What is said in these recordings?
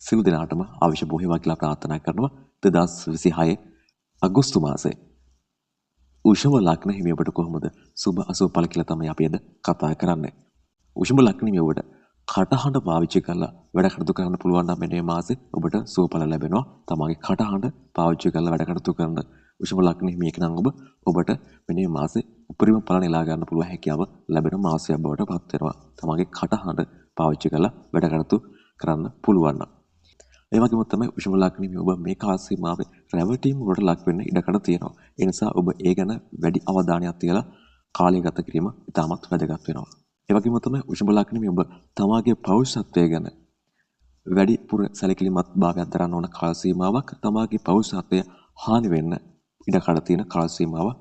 සියලු දෙනාටම අවශ්‍ය බොහේවා කියලා ප්‍රාර්ථනා කරනවා. 2026 අගෝස්තු මාසයේ උෂම ලග්න හිමි ඔබට කොහොමද සුබ අසුබ ඵල කියලා තමයි අපි අද කතා කරන්නේ. උෂම ලග්න හිමි ඔබට කටහඬ පාවිච්චි කරලා වැඩ කටයුතු කරන්න පුළුවන් නම් මේ මාසේ ඔබට සුබ ඵල ලැබෙනවා. තමන්ගේ කටහඬ පාවිච්චි කරලා වැඩ කටයුතු කරන උෂම ලග්න හිමියෙක් නම් ඔබට මේ මාසේ උපරිම ඵල නෙලා ගන්න පුළුවන් හැකියාව ලැබෙන මාසයක් බවට පත් වෙනවා. තමන්ගේ කටහඬ පාවිච්චි කරලා වැඩ කටයුතු කරන්න පුළුවන් නම්. ඒ වගේම තමයි උෂම ලග්න හිමි ඔබ මේ කාල සීමාවේ රැවටීම් වලට ලක් වෙන්න ඉඩකඩ තියෙනවා. ඒ නිසා ඔබ ඒ ගැන වැඩි අවධානයක් තියලා කාලය ගත කිරීම ඉතාමත් වැදගත් වෙනවා. ඒ වගේම තමයි උෂම ලග්න හිමි ඔබ තමාගේ පෞරුෂත්වය ගැන වැඩිපුර සැලකිලිමත් භාවයක් දරන්න ඕන කාල සීමාවක්. තමාගේ පෞරුෂත්වය හානි වෙන්න ඉඩකඩ තියෙන කාල සීමාවක්.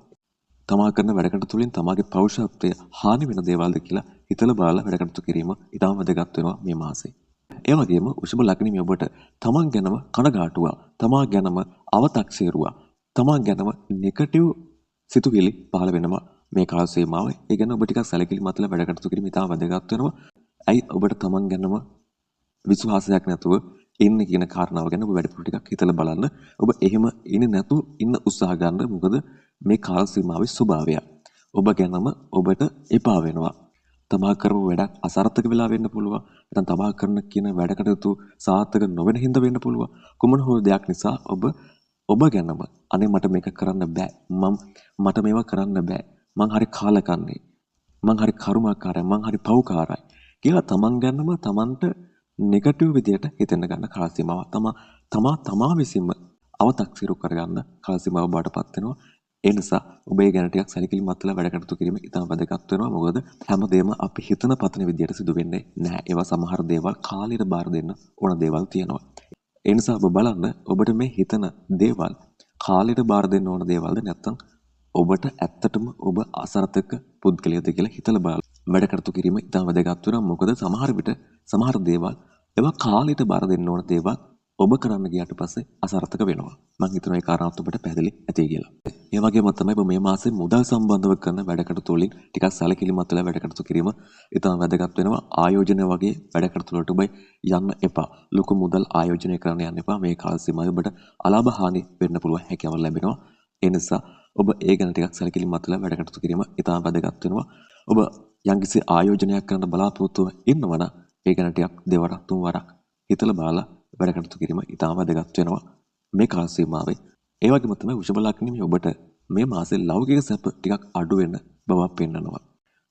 තමා කරන වැඩකට තුලින් තමාගේ පෞරුෂත්වය හානි වෙන දේවල්ද කියලා හිතලා බලලා වැඩකටතු කිරීම ඉතාම වැදගත් වෙනවා මේ මාසේ. ඒ වගේම උෂම ලග්න හිමි ඔබට තමන් ගැනම කනගාටුවා, තමා ගැනම අව탁සීරුවා, තමන් ගැනම නෙගටිව් සිතුවිලි පහළ වෙනවා මේ කාල සීමාවේ. ඒ ගැන ඔබ ටිකක් සැලකිලිමත්ව වැඩ කටයුතු කිරීම ඉතාම වැදගත් වෙනවා. ඇයි ඔබට තමන් ගැනම විශ්වාසයක් නැතුව ඉන්නේ කියන කාරණාව ගැන ඔබ වැඩිපුර ටිකක් හිතලා බලන්න. ඔබ එහෙම ඉන්නේ නැතුව ඉන්න උත්සාහ ගන්න. මොකද මේ කාල සීමාවේ ස්වභාවය ඔබ ගැනම ඔබට එපා වෙනවා. තමා කරපු වැඩක් අසාර්ථක වෙලා වෙන්න පුළුවන්. නැත්නම් තමා කරන කියන වැඩ කටයුතු සාර්ථක නොවන හින්දා වෙන්න පුළුවන්. කුමන හෝ දෙයක් නිසා ඔබ ගැනම අනේ මට මේක කරන්න බෑ. මට මේවා කරන්න බෑ. මං හරි කාලකන්ණි. මං හරි කරුමාකාරයි. මං හරි පව්කාරයි කියලා තමන් ගැනම තමන්ට නෙගටිව් විදියට හිතෙන්න ගන්න කාල සීමාව. තමා විසින්ම අව탁සිරු කරගන්න කාල සීමාව බාටපත් වෙනවා. ඒ නිසා ඔබ ඒ ගැන ටිකක් සැලකිලිමත්ව වැඩ කටයුතු කිරීම ඉතාම වැදගත් වෙනවා. මොකද හැමදේම අපි හිතන පතන විදියට සිදු වෙන්නේ නැහැ. ඒවා සමහර දේවල් කාලයට බාර දෙන්න ඕන දේවල් තියෙනවා. ඒ නිසා ඔබ බලන්න ඔබට මේ හිතන දේවල් කාලයට බාර දෙන්න ඕන දේවල්ද නැත්නම් ඔබට ඇත්තටම ඔබ අසාර්ථක පුද්ගලයෙක්ද කියලා හිතලා බලන්න. වැඩ කටයුතු කිරීම ඉතාම වැදගත් වෙනවා. මොකද සමහර දේවල් ඒවා කාලයට බාර දෙන්න ඕන දේවල් ඔබ කරන්න ගියාට පස්සේ අසාර්ථක වෙනවා. මම හිතනවා ඒ කාරණාවත් ඔබට පැහැදිලි ඇති කියලා. ඒ වගේම තමයි ඔබ මේ මාසේ මුදල් සම්බන්ධව කරන වැඩ කටයුතු වලින් ටිකක් සැලකිලිමත් වෙලා වැඩ කටයුතු කිරීම ඉතාම වැදගත් වෙනවා. ආයෝජන වගේ වැඩ කටයුතු වලට ඔබ යන්න එපා. ලොකු මුදල් ආයෝජනය කරන්න යන්න එපා. මේ කාල සීමාවේ ඔබට අලාභ හානි වෙන්න පුළුවන් හැකියාව ලැබෙනවා. ඒ නිසා ඔබ ඒ ගැන ටිකක් සැලකිලිමත් වෙලා වැඩ කටයුතු කිරීම ඉතාම වැදගත් වෙනවා. ඔබ යම්කිසි ආයෝජනයක් කරන්න බලාපොරොත්තු වෙනවා නම් ඒ ගැන ටිකක් දෙවරක් තුන් වරක් හිතලා බලලා වැඩ කටයුතු කිරීම ඉතාම වැදගත් වෙනවා මේ කාල සීමාවේ. ඒ වගේම තමයි වෘෂභ ලග්න හිමි ඔබට මේ මාසේ ලෞකික සැප ටිකක් අඩු වෙන බවක් පෙන්නනවා.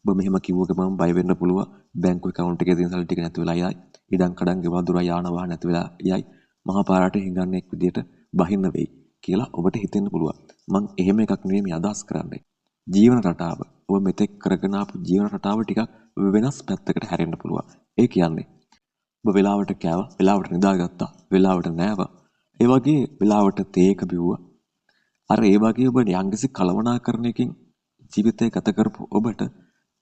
ඔබ මෙහෙම කිව්ව ගමන් බය වෙන්න පුළුවන්. බැංකු account එකේ තියෙන සල්ලි ටික නැති වෙලා යයි. ඉඩම් කඩම් ගෙවල් දොර යාන වාහන නැති වෙලා යයි. මහා පාරට හිඟන්නේක් විදියට බහින්න වෙයි කියලා ඔබට හිතෙන්න පුළුවන්. මං එහෙම එකක් නෙමෙයි මේ අදහස් කරන්නේ. ජීවන රටාව ඔබ මෙතෙක් කරගෙන ආපු ජීවන රටාව ටිකක් වෙනස් පැත්තකට හැරෙන්න පුළුවන්. ඒ කියන්නේ ඔබ වෙලාවට කෑවා, වෙලාවට නිදාගත්තා, වෙලාවට නෑවා. ඒ වගේ වෙලාවට තේක බිව්වා. අර ඒ වගේ ඔබ යම්කිසි කලමනාකරණයකින් ජීවිතය ගත කරපු ඔබට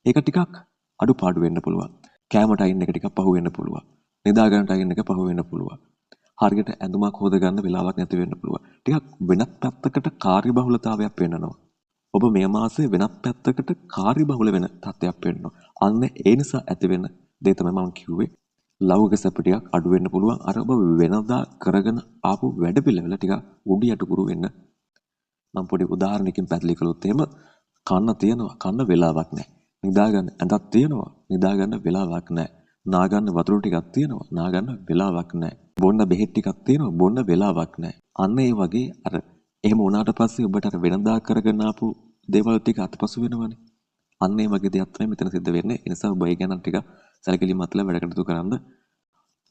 ඒක ටිකක් අඩුපාඩු වෙන්න පුළුවන්. කෑම ටයිම් එක ටිකක් පහු වෙන්න පුළුවන්. නිදා ගන්න ටයිම් එක පහු වෙන්න පුළුවන්. හරියට ඇඳුමක් හොද ගන්න වෙලාවක් නැති වෙන්න පුළුවන්. ටිකක් වෙනත් පැත්තකට කාර්යබහුලතාවයක් පෙන්වනවා. ඔබ මේ මාසේ වෙනත් පැත්තකට කාර්යබහුල වෙන තත්ත්වයක් පෙන්වනවා. අන්න ඒ නිසා ඇති වෙන දේ තමයි මම කිව්වේ. ලෞකික සැප ටිකක් අඩු වෙන්න පුළුවන්. අර ඔබ වෙනදා කරගෙන ආපු වැඩ පිළිවෙල ටිකක් උඩු යටකුරු වෙන්න. මම පොඩි උදාහරණයකින් පැහැදිලි කළොත් එහෙම කන්න තියෙනවා, කන්න වෙලාවක් නැහැ. නිදා ගන්න ඇඳක් තියෙනවා, නිදා ගන්න වෙලාවක් නැහැ. නා ගන්න වතුර ටිකක් තියෙනවා, නා ගන්න වෙලාවක් නැහැ. බොන්න බෙහෙත් ටිකක් තියෙනවා, බොන්න වෙලාවක් නැහැ. අන්න ඒ වගේ අර එහෙම වුණාට පස්සේ ඔබට අර වෙනදා කරගෙන ආපු දේවල් ටික අතපසු වෙනවනේ. අන්න ඒ වගේ දෙයක් තමයි මෙතන සිද්ධ වෙන්නේ. ඒ නිසා ඔබ ඒ ගැන ටික සැලකිලිමත්ව වැඩ කටයුතු කරන්න.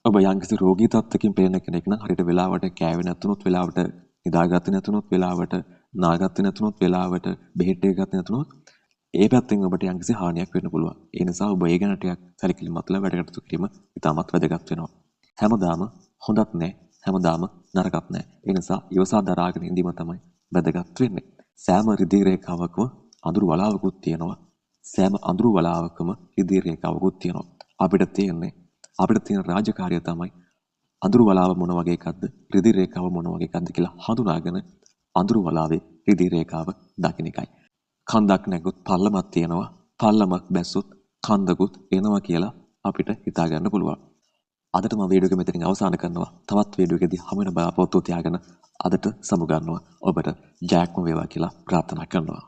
ඔබ යම්කිසි රෝගී තත්ත්වකින් පේන කෙනෙක් නම් හරියට වෙලාවට කෑවේ නැතුනොත්, වෙලාවට නිදාගත්තේ නැතුනොත්, වෙලාවට නාගත්තේ නැතුනොත්, වෙලාවට බෙහෙත් ටික ගත්තේ නැතුනොත් ඒ පැත්තෙන් ඔබට යම්කිසි හානියක් වෙන්න පුළුවන්. ඒ නිසා ඔබ ඒ ගැන ටිකක් සැලකිලිමත්ව වැඩ කටයුතු කිරීම ඉතාමත් වැදගත් වෙනවා. හැමදාම හොඳත් නැහැ, හැමදාම නරකත් නැහැ. ඒ නිසා ඉවසා දරාගෙන ඉඳීම තමයි වැදගත් වෙන්නේ. සෑම රිදී රේඛාවකම අඳුරු වලාවකුත් තියෙනවා. සෑම අඳුරු වලාවකම රිදී රේඛාවකුත් තියෙනවා. අපිට තියෙන රාජකාරිය තමයි අඳුරු වලාව මොන වගේ එකක්ද, රිදී රේඛාව මොන වගේ එකක්ද කියලා හඳුනාගෙන අඳුරු වලාවේ රිදී රේඛාව දකින්න එකයි. කන්දක් නැගුත් පල්ලමක් තියෙනවා. පල්ලමක් බැස්සොත් කන්දකුත් එනවා කියලා අපිට හිතා ගන්න පුළුවන්. අදට මම වීඩියෝ එක මෙතනින් අවසන් කරනවා. තවත් වීඩියෝ එකදී හමු වෙන බලාපොරොත්තු තියාගෙන අදට සමුගන්නවා. ඔබට ජයක්ම වේවා කියලා ප්‍රාර්ථනා කරනවා.